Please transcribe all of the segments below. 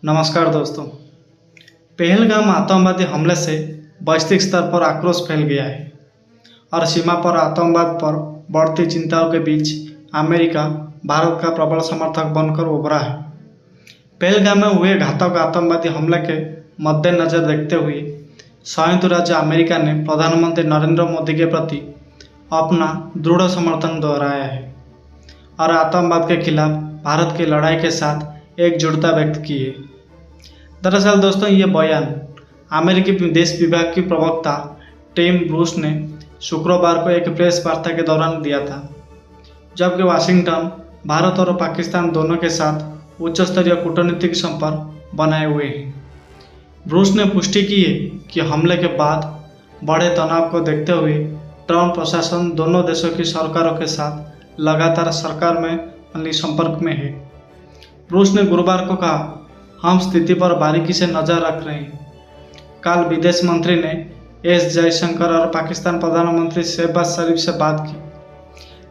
नमस्कार दोस्तों। पहलगाम आतंकवादी हमले से वैश्विक स्तर पर आक्रोश फैल गया है और सीमा पर आतंकवाद पर बढ़ती चिंताओं के बीच अमेरिका भारत का प्रबल समर्थक बनकर उभरा है। पहलगाम में हुए घातक आतंकवादी हमले के मद्देनजर देखते हुए संयुक्त राज्य अमेरिका ने प्रधानमंत्री नरेंद्र मोदी के प्रति अपना दृढ़ समर्थन दोहराया है और आतंकवाद के खिलाफ भारत की लड़ाई के साथ एकजुटता व्यक्त की है। दरअसल दोस्तों, ये बयान अमेरिकी विदेश विभाग की प्रवक्ता टिम ब्रूस ने शुक्रवार को एक प्रेस वार्ता के दौरान दिया था, जबकि वाशिंगटन भारत और पाकिस्तान दोनों के साथ उच्च स्तरीय कूटनीतिक संपर्क बनाए हुए हैं। ब्रूस ने पुष्टि की है कि हमले के बाद बढ़े तनाव को देखते हुए ट्रंप प्रशासन दोनों देशों की सरकारों के साथ लगातार सरकार में संपर्क में है। ब्रूस ने गुरुवार को कहा, हम स्थिति पर बारीकी से नज़र रख रहे हैं। कल विदेश मंत्री ने एस जयशंकर और पाकिस्तान प्रधानमंत्री शहबाज शरीफ से बात की।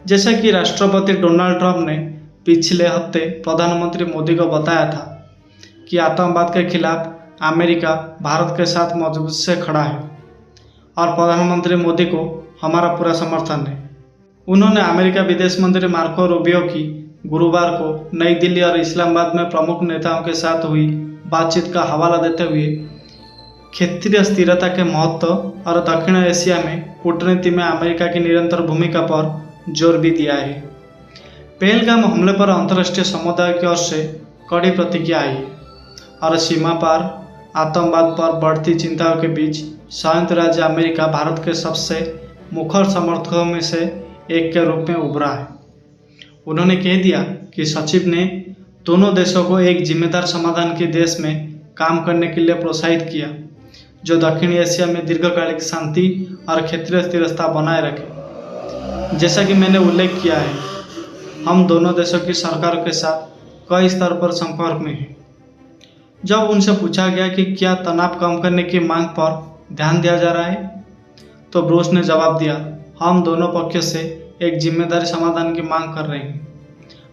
जैसा कि राष्ट्रपति डोनाल्ड ट्रंप ने पिछले हफ्ते प्रधानमंत्री मोदी को बताया था कि आतंकवाद के खिलाफ अमेरिका भारत के साथ मजबूत से खड़ा है और प्रधानमंत्री मोदी को हमारा पूरा समर्थन है। उन्होंने अमेरिका विदेश मंत्री मार्को रूबियो की गुरुवार को नई दिल्ली और इस्लामाबाद में प्रमुख नेताओं के साथ हुई बातचीत का हवाला देते हुए क्षेत्रीय स्थिरता के महत्व और दक्षिण एशिया में कूटनीति में अमेरिका की निरंतर भूमिका पर जोर भी दिया है। पहलगाम हमले पर अंतर्राष्ट्रीय समुदाय की ओर से कड़ी प्रतिक्रिया आई और सीमा पार आतंकवाद पर बढ़ती चिंताओं के बीच संयुक्त राज्य अमेरिका भारत के सबसे मुखर समर्थकों में से एक के रूप में उभरा है। उन्होंने कह दिया कि सचिव ने दोनों देशों को एक जिम्मेदार समाधान की देश में काम करने के लिए प्रोत्साहित किया, जो दक्षिण एशिया में दीर्घकालिक शांति और क्षेत्रीय स्थिरता बनाए रखे। जैसा कि मैंने उल्लेख किया है, हम दोनों देशों की सरकारों के साथ कई स्तर पर संपर्क में हैं। जब उनसे पूछा गया कि क्या तनाव कम करने की मांग पर ध्यान दिया जा रहा है, तो ब्रूस ने जवाब दिया, हम दोनों पक्षों से एक जिम्मेदारी समाधान की मांग कर रहे हैं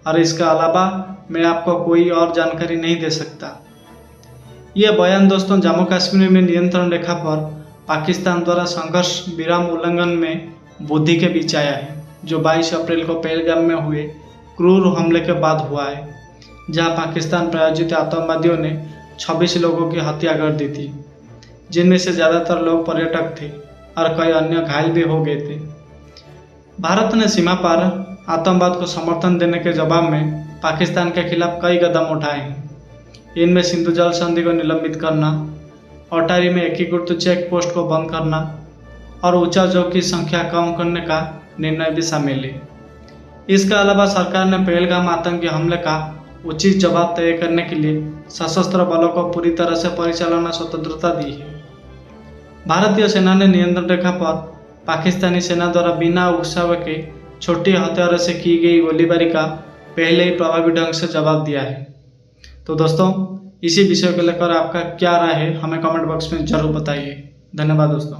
और इसके अलावा मैं आपको कोई और जानकारी नहीं दे सकता। यह बयान दोस्तों जम्मू कश्मीर में नियंत्रण रेखा पर पाकिस्तान द्वारा संघर्ष विराम उल्लंघन में वृद्धि के बीच आया है, जो 22 अप्रैल को पहलगाम में हुए क्रूर हमले के बाद हुआ है, जहां पाकिस्तान प्रायोजित आतंकवादियों ने 26 लोगों की हत्या कर दी थी, जिनमें से ज़्यादातर लोग पर्यटक थे और कई अन्य घायल भी हो गए थे। भारत ने सीमा पार आतंकवाद को समर्थन देने के जवाब में पाकिस्तान के खिलाफ कई कदम उठाए हैं। इनमें सिंधु जल संधि को निलंबित करना, अटारी में एकीकृत चेक पोस्ट को बंद करना और उच्चाजों की संख्या कम करने का निर्णय भी शामिल है। इसके अलावा सरकार ने पहलगाम आतंकी हमले का उचित जवाब तय करने के लिए सशस्त्र बलों को पूरी तरह से परिचालना स्वतंत्रता दी है। भारतीय सेना ने नियंत्रण रेखा पर पाकिस्तानी सेना द्वारा बिना उकसावे के छोटे हथियारों से की गई गोलीबारी का पहले ही प्रभावी ढंग से जवाब दिया है। तो दोस्तों, इसी विषय को लेकर आपका क्या राय है, हमें कमेंट बॉक्स में जरूर बताइए। धन्यवाद दोस्तों।